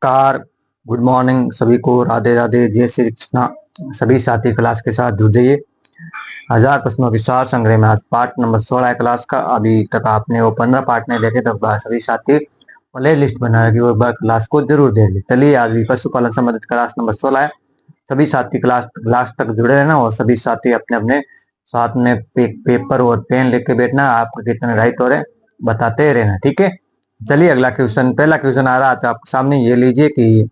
Car good morning सभी को, राधे राधे, जय श्री कृष्णा। सभी साथी क्लास के साथ जुड़ जाइए। 1000 प्रश्नों की सार संग्रह में आज पार्ट नंबर 16 है क्लास का। अभी तक आपने वो 15 पार्ट नहीं देखे तो सभी साथी प्ले लिस्ट बना रखी, वो एक बार क्लास को जरूर देख लीजिए। चलिए, आज भी पशुपालन संबंधित क्लास नंबर 16 है। सभी साथी क्लास लास्ट तक जुड़े रहना और सभी साथी अपने अपने साथ में पेपर और पेन लेके बैठना। आपके कितने राइट हो रहे बताते रहना, ठीक है। चलिए, अगला क्वेश्चन, पहला क्वेश्चन आ रहा है तो आपके सामने ये लीजिए कि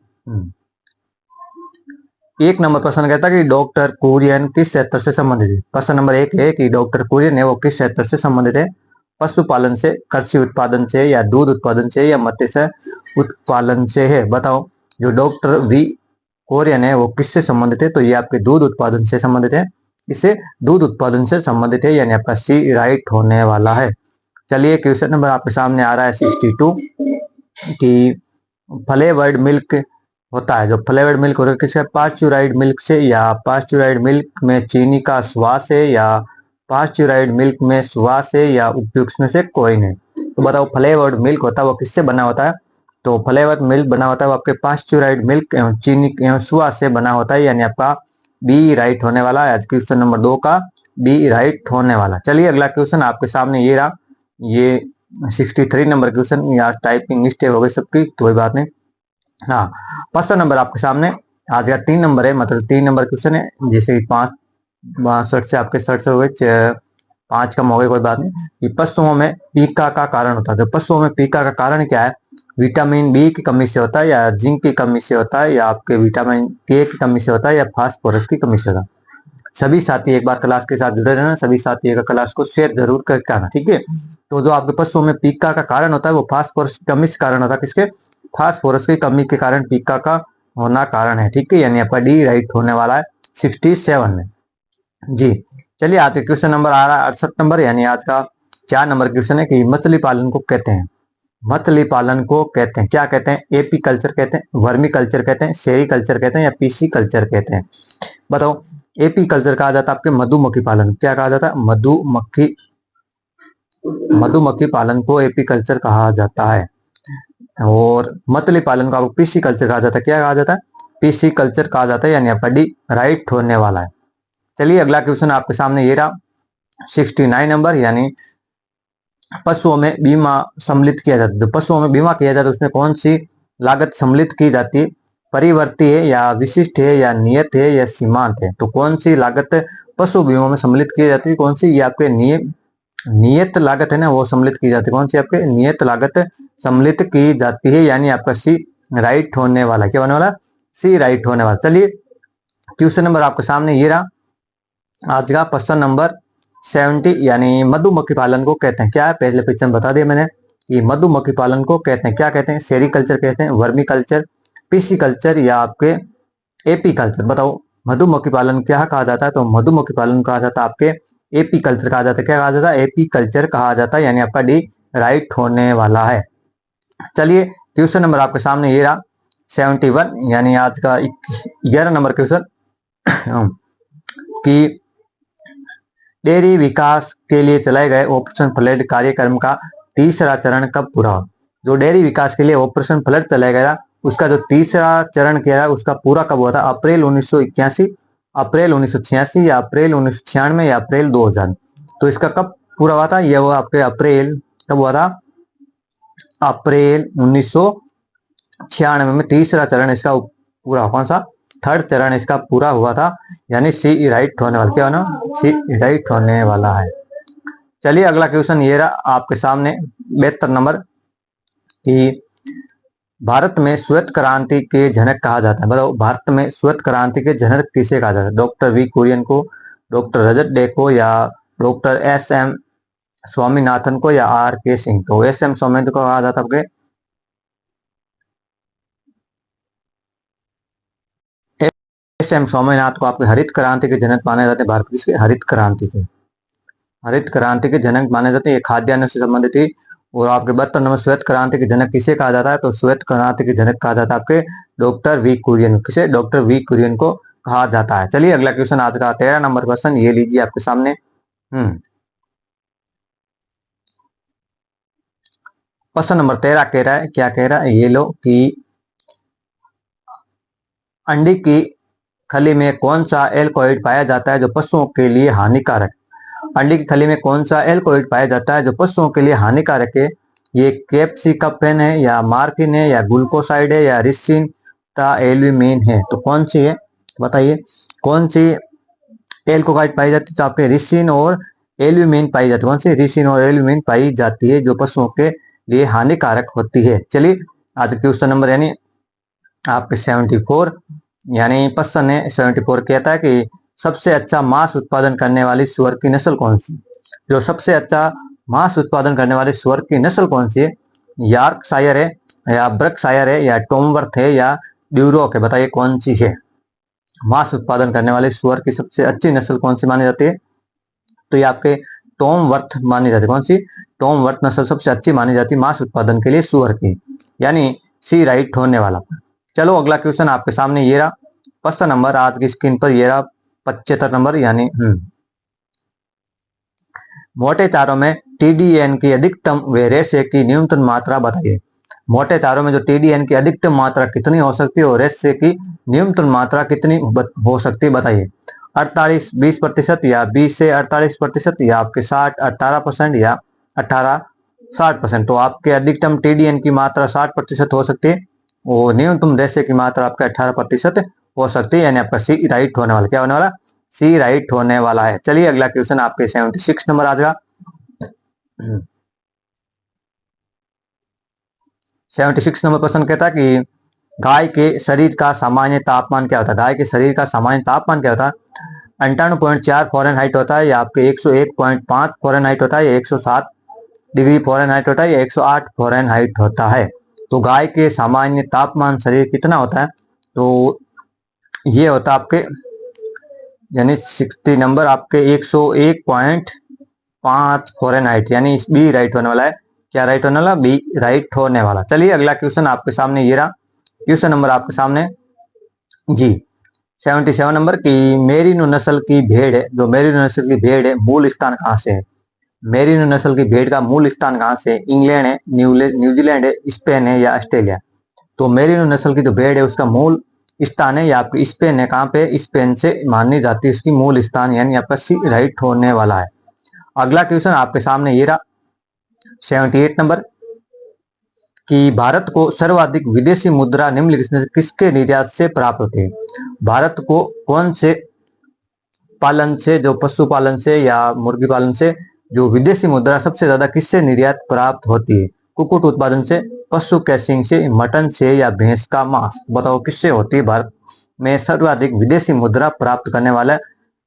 1 नंबर प्रश्न कहता है कि डॉक्टर कुरियन किस क्षेत्र से संबंधित है। प्रश्न नंबर 1 है कि डॉक्टर कुरियन है वो किस क्षेत्र से संबंधित है। पशुपालन से, कृषि उत्पादन से, या दूध उत्पादन से, या मत्स्य उत्पादन से है। बताओ, जो डॉक्टर वी कोरियन है वो किससे संबंधित है। तो ये आपके दूध उत्पादन से संबंधित है। इससे दूध उत्पादन से संबंधित है, यानी आपका सी राइट होने वाला है। चलिए, क्वेश्चन नंबर आपके सामने आ रहा है 62 कि फ्लेवर्ड मिल्क होता है, जो फ्लेवर्ड मिल्क होता है किसका, पास्चुराइड मिल्क से, या पास्चुराइड मिल्क में चीनी का स्वास है, या पास्चुराइड मिल्क में स्वास है, या उपयुक्त में से कोई नहीं। तो बताओ, फ्लेवर्ड मिल्क होता है वो किससे बना होता है। तो फ्लेवर्ड मिल्क बना होता है वो आपके पास्चुराइड मिल्क एवं चीनी एवं स्वास से बना होता है, यानी आपका बी राइट होने वाला है। आज क्वेश्चन नंबर 2 का बी राइट होने वाला। चलिए, अगला क्वेश्चन आपके सामने ये रहा, ये 63 नंबर क्वेश्चन। यहाँ टाइपिंग मिस्टेक हो गई सबकी, तो कोई बात नहीं। हाँ, प्रश्न नंबर आपके सामने आज का 3 नंबर है, मतलब 3 नंबर क्वेश्चन है। जैसे 5 62 से आपके 67 हो गए, 5 कम हो गए, कोई बात नहीं। ये पशुओं में पीका का कारण होता है। तो पशुओं में पीका का कारण क्या है। विटामिन बी की कमी से होता है, या जिंक की कमी से होता है, या आपके विटामिन के की कमी से होता है, या फास्फोरस की कमी से होता है। सभी साथी एक बार क्लास के साथ जुड़े रहना, सभी साथी एक क्लास को शेयर जरूर करके आना, ठीक है। तो जो आपके पशुओं में पीका का कारण होता है वो फास्फोरस की कमी से कारण होता है। किसके, फास्फोरस की कमी के कारण पीका का होना कारण है, ठीक है। यानी आपका डी राइट होने वाला है 67 में जी। चलिए, आज का क्वेश्चन नंबर आ रहा है 68 नंबर, यानी आज का 4 नंबर क्वेश्चन है कि मछली पालन को कहते हैं। मछली पालन को कहते हैं, क्या कहते हैं। एपी कल्चर कहते हैं, वर्मी कल्चर कहते हैं, सेरी कल्चर कहते हैं, या पीसी कल्चर कहते हैं। बताओ, एपी कल्चर कहा जाता है आपके मधुमक्खी पालन। क्या कहा जाता है, मधुमक्खी पालन को एपी कल्चर कहा जाता है। और मछली पालन को आपको पीसी कल्चर कहा जाता है। क्या कहा जाता है, पीसी कल्चर कहा जाता है, यानी आपका डी राइट होने वाला है। चलिए, अगला क्वेश्चन आपके सामने ये रहा 69 नंबर, यानी पशुओं में बीमा सम्मिलित किया जाता है। जो पशुओं में बीमा किया जाता है उसमें कौन सी लागत सम्मिलित की जाती है। परिवर्ती है, या विशिष्ट है, या नियत है, या सीमांत है। तो कौन सी लागत पशु बीमा में सम्मिलित की जाती है, कौन सी, ये आपके नियत लागत है ना, वो सम्मिलित की जाती है। कौन सी, आपके नियत लागत सम्मिलित की जाती है, यानी आपका सी राइट होने वाला। क्या होने वाला, सी राइट होने वाला। चलिए, क्वेश्चन नंबर आपके सामने ये रहा आज का प्रश्न नंबर 70, यानी मधुमक्खी पालन को कहते हैं। क्या है, पहले क्वेश्चन बता दिया मैंने कि मधुमक्खी पालन को कहते हैं, क्या कहते हैं। सेरीकल्चर कहते हैं, वर्मी कल्चर, पीसी कल्चर, या आपके एपी कल्चर। बताओ, मधुमक्खी पालन क्या कहा जाता है। तो मधुमक्खी पालन कहा जाता है आपके एपी कल्चर कहा जाता है। क्या कहा जाता है, एपी कल्चर कहा जाता है, यानी आपका डी राइट होने वाला है। चलिए, क्वेश्चन नंबर आपके सामने ये रहा 71, यानी आज का 11 नंबर क्वेश्चन कि डेयरी विकास के लिए चलाए गए ऑपरेशन फ्लड कार्यक्रम का तीसरा चरण कब पूरा हो। जो डेयरी विकास के लिए ऑपरेशन फ्लड चलाया गया उसका जो तीसरा चरण किया उसका पूरा कब हुआ था। अप्रैल 1981, अप्रैल 1986, या अप्रैल 1996, या अप्रैल 2000। तो इसका कब पूरा हुआ था, यह हुआ आपके अप्रैल, कब हुआ था, अप्रैल 1996 में तीसरा चरण इसका पूरा, कौन सा, थर्ड चरण इसका पूरा हुआ था, यानी सी राइट होने वाला। क्या होना, सी राइट होने वाला है। चलिए, अगला क्वेश्चन ये रहा आपके सामने 72 नंबर कि भारत में श्वेत क्रांति के जनक कहा जाता है। बताओ, भारत में श्वेत क्रांति के जनक किसे कहा जाता है। डॉक्टर वी कुरियन को, डॉक्टर रजत डे को, या डॉक्टर एस एम स्वामीनाथन को, या आर के सिंह। तो एस एम स्वामीनाथन को कहा जाता है, एस एम स्वामीनाथन को आपके हरित क्रांति के जनक माने जाते हैं। भारत की हरित क्रांति के जनक माने जाते हैं। ये खाद्यान्न से संबंधित थी। और आपके 72 नंबर श्वेत क्रांति के जनक किसे कहा जाता है। तो श्वेत क्रांति के जनक कहा जाता है आपके डॉक्टर वी कुरियन। किसे, डॉक्टर वी कुरियन को कहा जाता है। चलिए, अगला क्वेश्चन आज का 13 नंबर क्वेश्चन ये लीजिए आपके सामने। प्रश्न नंबर 13 कह रहा है, क्या कह रहा है, ये लो कि अंडे की खली में कौन सा एल्कोइड पाया जाता है जो पशुओं के लिए हानिकारक? अंडे की खली में कौन सा एल्कोइड पाया जाता है जो पशुओं के लिए हानिकारक है? ये कैप्सिकपेन है या मार्किन है या ग्लूकोसाइड है या रिसिन ता एल्यूमिन है? तो कौन सी है बताइए, कौन सी एल्कोहाइड पाई जाती है? तो आपके रिसिन और एल्यूमिन पाई जाती है। कौन सी? रिसिन और एल्यूमिन पाई जाती है जो पशुओं के लिए हानिकारक होती है। चलिए आज क्वेश्चन नंबर यानी आपके 74 यानी प्रश्न है 74 कहता है कि सबसे अच्छा मांस उत्पादन करने वाली सुअर की नस्ल कौन सी? जो सबसे अच्छा मांस उत्पादन करने वाली सुअर की नस्ल कौन सी है? यॉर्कशायर है या ब्रकशायर है या टॉमवर्थ है या ड्यूरोक है? बताइए कौन सी है मांस उत्पादन करने वाली सुअर की सबसे अच्छी नस्ल कौन सी मानी जाती है? तो ये आपके टॉमवर्थ मानी जाती है। कौन सी? टॉमवर्थ नस्ल सबसे अच्छी मानी जाती है मांस उत्पादन के लिए सुअर की, यानी सी राइट होने वाला। चलो अगला क्वेश्चन आपके सामने ये रहा प्रश्न नंबर आज की स्क्रीन पर ये रहा 75 नंबर यानी मोटे चारों में टीडीएन की अधिकतम व रेशे की न्यूनतम मात्रा बताइए। मोटे चारों में जो टीडीएन की अधिकतम मात्रा कितनी हो सकती है और रेशे की न्यूनतम मात्रा कितनी हो सकती है बताइए। 48-20% या 20 से 48% या आपके 60-18% या 18-60%। तो आपके अधिकतम टीडीएन की मात्रा 60% हो सकती है और न्यूनतम रेशे की मात्रा आपका 18% हो सकती है, यानी आपका सी राइट होने वाला। क्या होने वाला? सी राइट होने वाला है। चलिए अगला क्वेश्चन आपके 76 नंबर आ जाएगा। 76 नंबर प्रश्न कहता है कि गाय के शरीर का सामान्य तापमान क्या होता है? गाय के शरीर का सामान्य तापमान क्या होता है? 98.4 फ़ारेनहाइट होता है या आपके 101.5 फ़ारेनहाइट होता है या 107 डिग्री फ़ारेनहाइट होता है या 108 फ़ारेनहाइट होता है? तो गाय के सामान्य तापमान शरीर कितना होता है? तो ये होता है आपके यानी 60 नंबर आपके 101.5 फ़ारेनहाइट, यानी बी राइट होने वाला है। क्या राइट होने वाला? बी राइट होने वाला। चलिए अगला क्वेश्चन आपके सामने ये रहा क्वेश्चन नंबर आपके सामने जी 77 नंबर की मेरिनो नस्ल की भेड़ है, जो मेरिनो नस्ल की भेड़ है मूल स्थान कहाँ से है? मेरिनो नस्ल की भेड़ का मूल स्थान कहाँ से? इंग्लैंड है, न्यूजीलैंड है, स्पेन है या ऑस्ट्रेलिया? तो मेरिनो नस्ल की जो भेड़ है उसका मूल स्थान है या आपकी स्पेन है। कहाँ पे? स्पेन से मानी जाती है उसकी मूल स्थान, यानी आपका सी राइट होने वाला है। अगला क्वेश्चन आपके सामने ये रहा 78 नंबर कि भारत को सर्वाधिक विदेशी मुद्रा निम्नलिखित में से किसके निर्यात से प्राप्त होती है? भारत को कौन से पालन से, जो पशुपालन से या मुर्गी पालन से जो विदेशी मुद्रा सबसे ज्यादा किससे निर्यात प्राप्त होती है? कुक्कुट उत्पादन से, पशु कैसिंग से, मटन से या भैंस का मांस? बताओ किससे होती है भारत में सर्वाधिक विदेशी मुद्रा प्राप्त करने वाला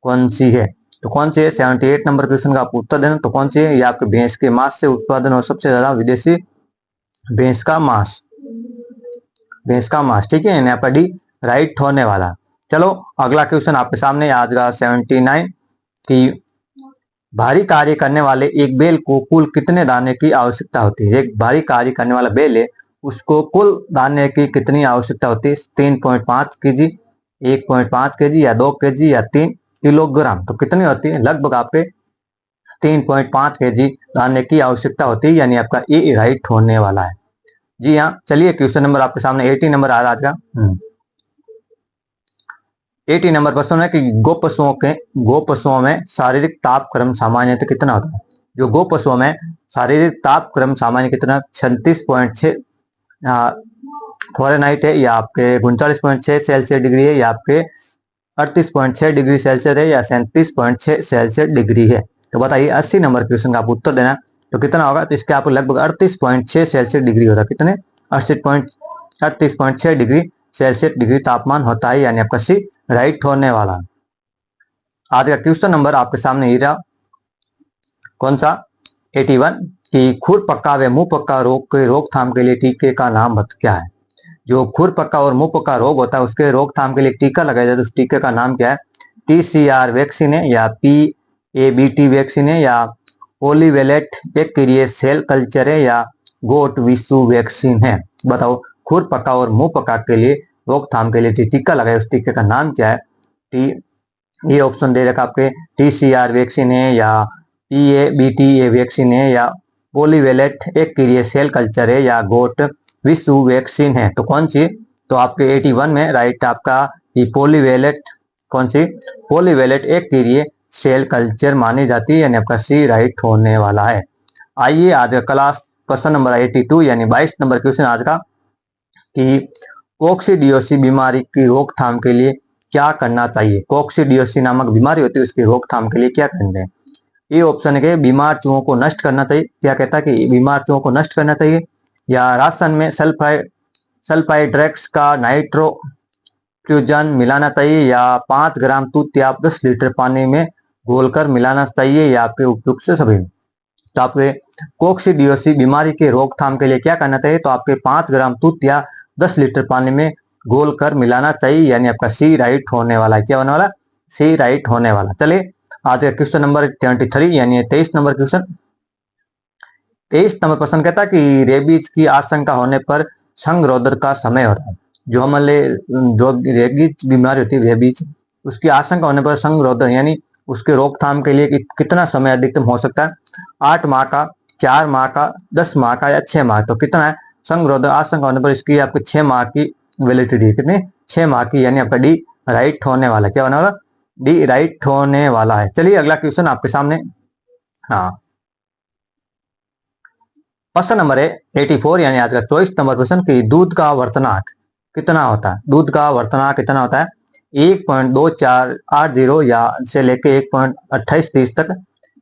कौन सी है? तो कौन सी है? 78 नंबर क्वेश्चन का आप उत्तर देना। तो कौन सी है? ये आपके भैंस के मांस से उत्पादन और सबसे ज्यादा विदेशी भैंस का मांस, भैंस का मांस। ठीक है, आपका डी राइट होने वाला। चलो अगला क्वेश्चन आपके सामने आज का 79 की भारी कार्य करने वाले एक बैल को कुल कितने दाने की आवश्यकता होती है? एक भारी कार्य करने वाला बैल है उसको कुल दाने की कितनी आवश्यकता होती है? 3.5 केजी, 1.5 केजी या 2 केजी या 3 किलोग्राम? तो कितनी होती है? लगभग आपके 3.5 केजी दाने की आवश्यकता होती है, यानी आपका ए राइट होने वाला है। जी हाँ, चलिए क्वेश्चन नंबर आपके सामने 80 नंबर आ रहा है। 80 नंबर प्रश्न है कि गो पशुओं में शारीरिक तापक्रम सामान्यतः कितना होता है? जो गो पशुओं में शारीरिक तापक्रम सामान्य कितना? 36.6 फ़ारेनहाइट है या आपके 39.6 सेल्सियस डिग्री है या आपके 38.6 डिग्री सेल्सियस है या 37.6 सेल्सियस डिग्री है? तो बताइए 80 नंबर क्वेश्चन का आप उत्तर देना। तो कितना होगा? तो इसके आपको लगभग 38.6 सेल्सियस डिग्री होता है। कितने? 38.6 डिग्री सेल्सियस डिग्री तापमान होता है, यानी आपका सी राइट होने वाला। आज का क्वेश्चन नंबर आपके सामने ही रहा कौन सा? 81 की खुर पक्का व मुंह पक्का रोग के रोकथाम के लिए टीके का नाम क्या है? जो खुर पक्का और मुंह पक्का रोग होता है उसके रोकथाम के लिए टीका लगाया जाता है, उस टीके का नाम क्या है? TCR वैक्सीन है या PABT वैक्सीन है या पोलीवेलेट बैक्टीरियल सेल कल्चर है या गोट विशु वैक्सीन है? बताओ खुर पक्का और मुंह पक्का के लिए रोकथाम के लिए टीका लगाया उस टीके का नाम क्या है? ये ऑप्शन दे रखा आपके TCR वैक्सीन है या PABT वैक्सीन है या पोलीवेलेट बैक्टीरियल सेल कल्चर है या गोट विशु वैक्सीन है? तो कौन सी? तो आपके 81 में राइट आपका ये पॉलीवेलेट, कौन सी पॉलीवेलेट एक कीड़े सेल कल्चर मानी जाती है, यानी आपका सी राइट होने वाला है। आइए आज का क्लास क्वेश्चन नंबर 82 यानी 22 नंबर क्वेश्चन आज का कि कोक्सीडियोसिस बीमारी की रोकथाम के लिए क्या करना चाहिए। कोक्सीडियोसिस नामक बीमारी होती है, उसकी रोकथाम के लिए क्या करना है। ये ऑप्शन है बीमार चूहों को नष्ट करना चाहिए, क्या कहता है कि बीमार चूहों को नष्ट करना चाहिए, या राशन में सल्फाइड्रेक्स का नाइट्रोफ्यूजन मिलाना चाहिए, या 5 ग्राम दूध या 10 लीटर पानी में घोलकर मिलाना चाहिए, या आपके उपयुक्त से सभी। तो आपके कोक्सीडियोसिस बीमारी के रोकथाम के लिए क्या करना चाहिए, तो आपके 5 ग्राम दूध या 10 लीटर पानी में घोलकर मिलाना चाहिए, यानी आपका सी राइट होने वाला है। क्या होने वाला, सी राइट होने वाला। चलिए आज का क्वेश्चन नंबर 23 यानी 23 नंबर क्वेश्चन। 23 नंबर प्रश्न कहता है कि रेबीज की आशंका होने पर संगरोधन का समय होता है। जो हमारे जो रेबीज बीमारी होती है रेबीज, उसकी आशंका होने पर संगरोधन यानी उसके रोकथाम के लिए कितना समय अधिकतम हो सकता है। 8 माह का, 4 माह का, 10 माह का या 6 माह। तो कितना है संगरोधन आशंका होने पर इसकी आपकी 6 माह की वैलिडिटी है। कितनी, 6 माह की, यानी आपका डी राइट होने वाला। क्या होने वाला, डी राइट होने वाला है। चलिए अगला क्वेश्चन आपके सामने। हाँ, क्वेश्चन नंबर है 84 यानी आज का 24 नंबर क्वेश्चन कि दूध का वर्तनाक कितना होता है। दूध का वर्तनाक कितना होता है, 1.2480 या से लेके 1.2830 तक,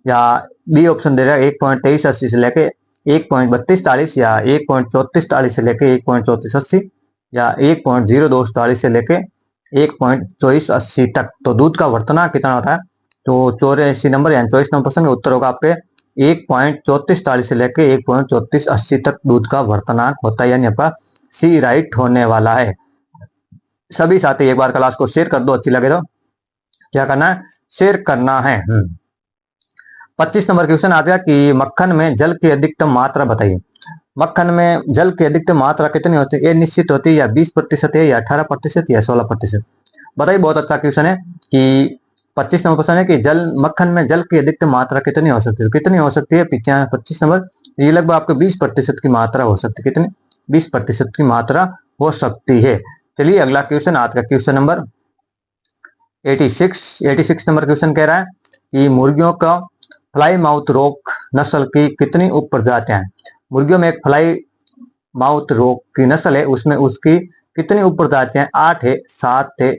या बी ऑप्शन दे रहा है 1.2380 से लेके 1.3240, या 1.3440 से लेके 1.3480, या 1.0240 से लेके 1.2480 तक। तो दूध का वर्तनाक कितना होता है, तो 84 नंबर यानी 24 नंबर प्रश्न का उत्तर होगा आपके 1.3440 से लेके 1.3480 तक दूध का वर्तनाक होता है, यानी आपका सी राइट होने वाला है। सभी साथी एक बार क्लास को शेयर कर दो, अच्छी लगे तो क्या करना है, शेयर करना है। 25 नंबर क्वेश्चन आ गया कि मक्खन में जल की अधिकतम मात्रा बताइए। मक्खन में जल की अधिकतम मात्रा कितनी होती है, ये निश्चित होती है, या 20% है, या 18% या 16%। बताइए, बहुत अच्छा क्वेश्चन है कि 25 नंबर क्वेश्चन है कि मक्खन में जल की अधिकतम मात्रा कितनी हो सकती है। कितनी हो सकती है, 25 नंबर, ये लगभग आपको 20% की मात्रा हो सकती है। कितनी, 20% की मात्रा हो सकती है। चलिए अगला क्वेश्चन आज का क्वेश्चन नंबर 86 नंबर क्वेश्चन कह रहा है कि मुर्गियों का फ्लाई माउथ रोग नस्ल की कितनी उप प्रजातियां हैं। मुर्गियों में एक फ्लाई माउथ रोग की नस्ल है, उसमें उसकी कितनी उप प्रजातियां, 8 है, 7 है,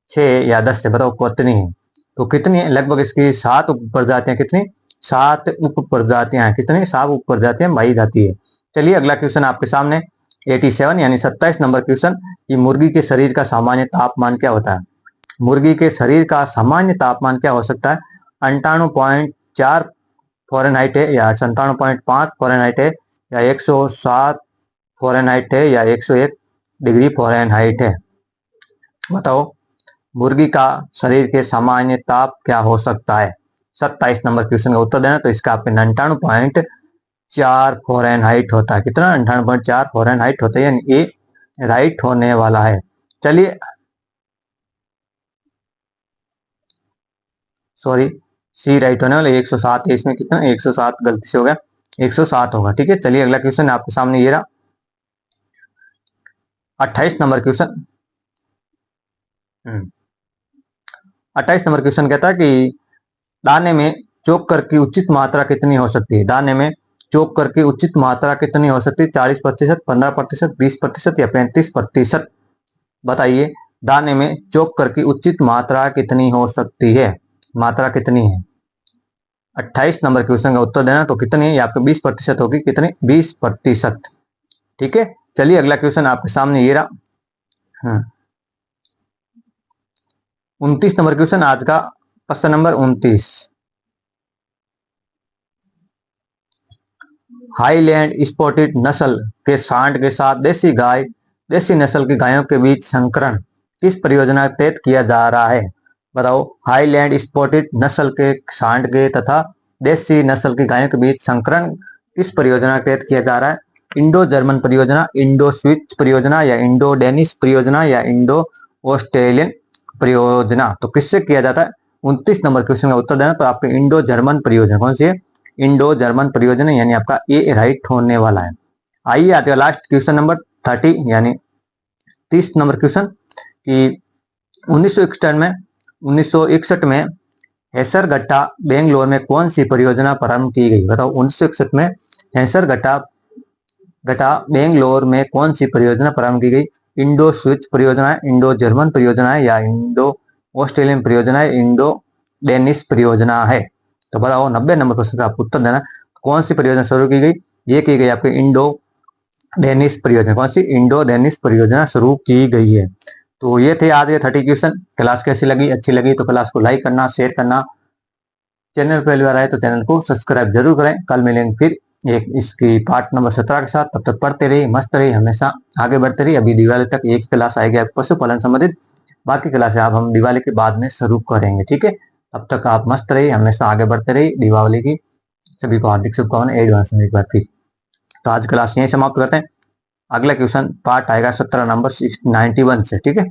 6 या 10 है। बताओ कितनी है, तो कितनी है, लगभग इसकी 7 उप प्रजातियां, कितनी, 7 उप प्रजातियां हैं। कितनी, 7 उप प्रजातियां पाई जाती है। चलिए अगला क्वेश्चन आपके सामने 87 यानी 27 नंबर क्वेश्चन, कि मुर्गी के शरीर का सामान्य तापमान क्या होता है। मुर्गी के शरीर का सामान्य तापमान क्या हो सकता है, 98.4 फ़ारेनहाइट है, या 97.5 फ़ारेनहाइट है, या 107 फ़ारेनहाइट है, या 101 डिग्री फ़ारेनहाइट है। बताओ मुर्गी का शरीर के सामान्य ताप क्या हो सकता है। 27 नंबर क्वेश्चन का उत्तर देना, तो इसका आपके 99.4 फ़ारेनहाइट होता है। कितना, 98.4 फ़ारेनहाइट होता है, यानी ये राइट होने वाला है। चलिए सॉरी, सी राइट होने वाला 107 है, इसमें कितना, 107 गलती से हो गया, 107 होगा। ठीक है, चलिए अगला क्वेश्चन आपके सामने ये रहा 28 नंबर क्वेश्चन। 28 नंबर क्वेश्चन कहता है कि दाने में चोकर की उचित मात्रा कितनी हो सकती है। दाने में चोकर की उचित मात्रा कितनी हो सकती है, 40%, 15%, 20% या 35%। बताइए दाने में चोकर की उचित मात्रा कितनी हो सकती है, मात्रा कितनी है। 28 नंबर क्वेश्चन का उत्तर देना, तो कितनी है, आपको 20% होगी। कितनी, 20%। ठीक है, चलिए अगला क्वेश्चन आपके सामने ये रहा 29 नंबर क्वेश्चन आज का प्रश्न नंबर 29। हाईलैंड स्पॉटेड नस्ल के सांड के साथ देसी नस्ल की गायों के बीच संकरण किस परियोजना के तहत किया जा रहा है। बताओ हाईलैंड स्पॉटेड नस्ल के सांड के तथा देसी नस्ल की गायों के बीच संकरण किस परियोजना के तहत किया जा रहा है। इंडो जर्मन परियोजना, इंडो स्विच परियोजना, या इंडो डेनिश परियोजना, या इंडो ऑस्ट्रेलियन परियोजना। तो किससे किया जाता है, 29 नंबर क्वेश्चन का उत्तर देना, तो आपके इंडो जर्मन परियोजना कौन सी है, इंडो जर्मन परियोजना, यानी आपका ए राइट होने वाला है। आइए आते हैं लास्ट क्वेश्चन नंबर 30 यानी 30 नंबर क्वेश्चन कि 1961 में हेसरगट्टा बेंगलोर में कौन सी परियोजना प्रारंभ की गई? बताओ 1961 में हेसरगट्टा बेंगलोर में कौन सी परियोजना प्रारंभ की गई? इंडो स्विच परियोजना, इंडो जर्मन परियोजना है, या इंडो ऑस्ट्रेलियन परियोजना है, इंडो डेनिश परियोजना है? तो बताओ 90 नंबर प्रश्न का आप उत्तर देना। कौन सी परियोजना शुरू की गई? ये की गई आपकी इंडो डेनिश परियोजना। कौन सी? इंडो डेनिश परियोजना शुरू की गई है। तो ये थे आज ये 30 क्वेश्चन। क्लास कैसी लगी? अच्छी लगी तो क्लास को लाइक करना, शेयर करना। चैनल पहली बार आए तो चैनल को सब्सक्राइब जरूर करें। कल मिलेंगे फिर एक इसकी पार्ट नंबर 17 के साथ। तब तक पढ़ते रहिए, मस्त रहिए, हमेशा आगे बढ़ते रहिए। अभी दिवाली तक एक क्लास आएगी आप पशुपालन संबंधित, बाकी क्लास आप हम दिवाली के बाद में शुरू करेंगे, ठीक है। तब तक आप मस्त रहिए, हमेशा आगे बढ़ते रहिए। दिवाली की सभी को हार्दिक शुभकामनाएं एडवांस में एक बार फिर। तो आज क्लास यहीं समाप्त करते हैं। अगला क्वेश्चन पार्ट आएगा 17 नंबर 91 से, ठीक है।